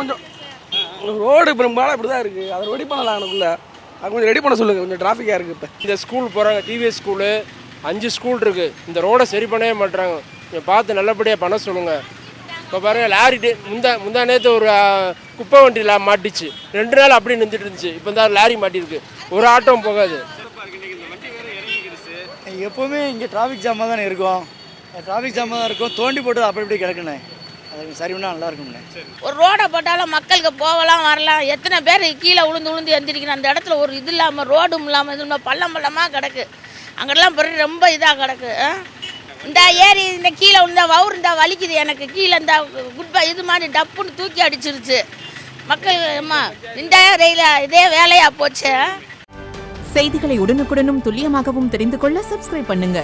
கொஞ்சம் ரோடு பெரும்பாலும் இப்படி தான் இருக்குது. அதை ரெடி பண்ணலாம் எனக்குள்ள. அது கொஞ்சம் ரெடி பண்ண சொல்லுங்கள். கொஞ்சம் டிராஃபிக்காக இருக்குது. இப்போ இந்த ஸ்கூல் போகிறாங்க, டிவிஎஸ் ஸ்கூலு 5 ஸ்கூல் இருக்குது. இந்த ரோடை சரி பண்ணவே மாட்டுறாங்க. நீங்கள் பார்த்து நல்லபடியாக பண்ண சொல்லுங்கள். இப்போ பாருங்கள், லாரி முந்தா நேற்று ஒரு குப்பை வண்டியில் மாட்டிச்சு. 2 நாள் அப்படி நின்றுட்டு இருந்துச்சு. இப்போ இந்த லாரி மாட்டிருக்கு. ஒரு ஆட்டோவும் போகாது. எப்போவுமே இங்கே டிராஃபிக் ஜாமாக தானே இருக்கும். டிராஃபிக் ஜாமாக தான் இருக்கும். தோண்டி போட்டு அப்படி இப்படி கிடக்குண்ணே. அது சரி பண்ணால் நல்லா இருக்கும்ண்ணே. ஒரு ரோடை போட்டாலும் மக்களுக்கு போகலாம் வரலாம். எத்தனை பேர் கீழே விழுந்து எந்திரிக்கணும். அந்த இடத்துல ஒரு இது இல்லாமல், ரோடும் இல்லாமல், இது பள்ளமாக கிடக்கு. அங்கெல்லாம் பிறகு ரொம்ப இதாக கிடக்கு. இந்த ஏரி இந்த கீழே விழுந்தா வவுர் இந்த வலிக்குது எனக்கு. கீழே இந்த குட்பை இது மாதிரி டப்புன்னு தூக்கி அடிச்சிருச்சு. மக்கள் இந்த ரயில இதே வேலையாக போச்சு. செய்திகளை உடனுக்குடனும் துல்லியமாகவும் தெரிந்து கொள்ள சப்ஸ்கிரைப் பண்ணுங்க.